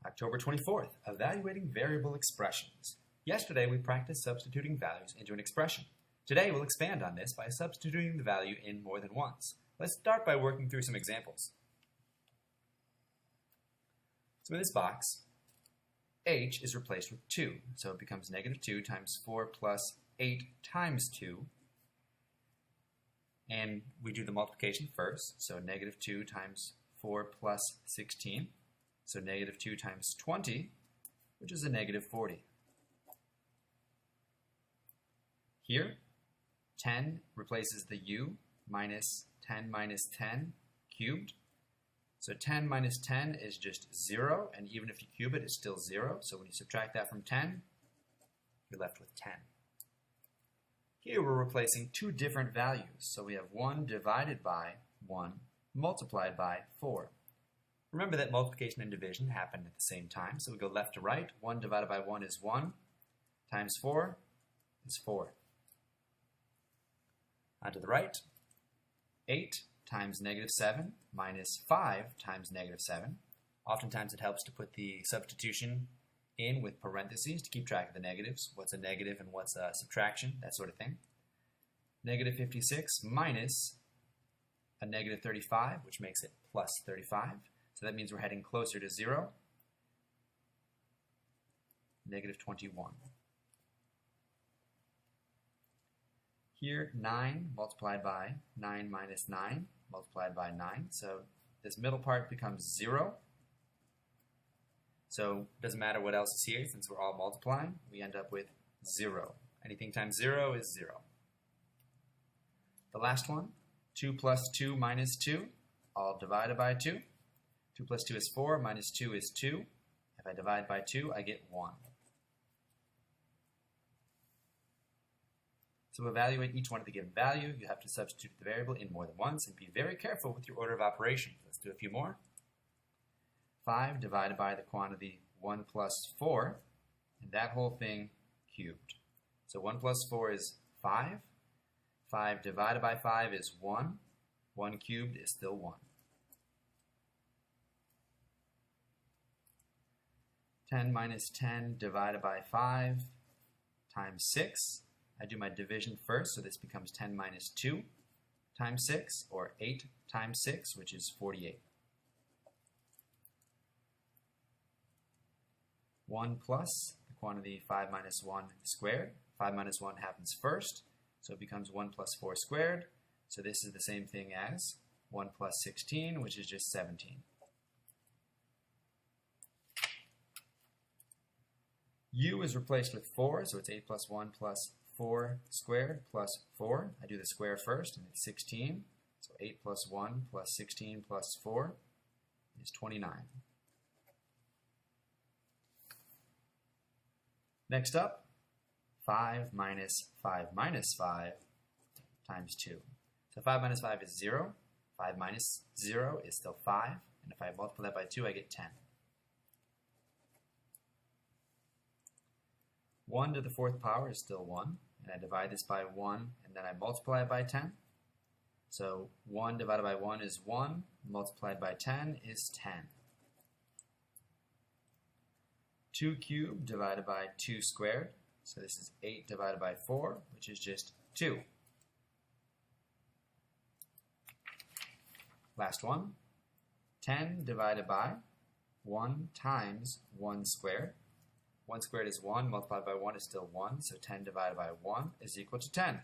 October 24th, evaluating variable expressions. Yesterday we practiced substituting values into an expression. Today we'll expand on this by substituting the value in more than once. Let's start by working through some examples. So in this box, h is replaced with 2, so it becomes negative 2 times 4 plus 8 times 2. And we do the multiplication first, so negative 2 times 4 plus 16. So negative 2 times 20, which is a negative 40. Here, 10 replaces the u minus 10 minus 10 cubed. So 10 minus 10 is just 0, and even if you cube it, it's still 0. So when you subtract that from 10, you're left with 10. Here we're replacing two different values. So we have 1 divided by 1 multiplied by 4. Remember that multiplication and division happen at the same time, so we go left to right. 1 divided by 1 is 1, times 4 is 4. On to the right, 8 times negative 7 minus 5 times negative 7. Oftentimes it helps to put the substitution in with parentheses to keep track of the negatives. What's a negative and what's a subtraction, that sort of thing. Negative 56 minus a negative 35, which makes it plus 35. So that means we're heading closer to 0. Negative 21. Here, 9 multiplied by 9 minus 9 multiplied by 9. So this middle part becomes 0. So it doesn't matter what else is here, since we're all multiplying, we end up with 0. Anything times 0 is 0. The last one, 2 plus 2 minus 2, all divided by 2. 2 plus 2 is 4, minus 2 is 2. If I divide by 2, I get 1. To evaluate each one of the given value, you have to substitute the variable in more than once and be very careful with your order of operations. Let's do a few more. 5 divided by the quantity 1 plus 4, and that whole thing cubed. So 1 plus 4 is 5. 5 divided by 5 is 1. 1 cubed is still 1. 10 minus 10 divided by 5 times 6. I do my division first, so this becomes 10 minus 2 times 6, or 8 times 6, which is 48. 1 plus the quantity 5 minus 1 squared. 5 minus 1 happens first, so it becomes 1 plus 4 squared. So this is the same thing as 1 plus 16, which is just 17. U is replaced with 4, so it's 8 plus 1 plus 4 squared plus 4. I do the square first, and it's 16. So 8 plus 1 plus 16 plus 4 is 29. Next up, 5 minus 5 minus 5 times 2. So 5 minus 5 is 0. 5 minus 0 is still 5. And if I multiply that by 2, I get 10. 1 to the 4th power is still 1. And I divide this by 1, and then I multiply it by 10. So 1 divided by 1 is 1. Multiplied by 10 is 10. 2 cubed divided by 2 squared. So this is 8 divided by 4, which is just 2. Last one. 10 divided by 1 times 1 squared. 1 squared is 1, multiplied by 1 is still 1, so 10 divided by 1 is equal to 10.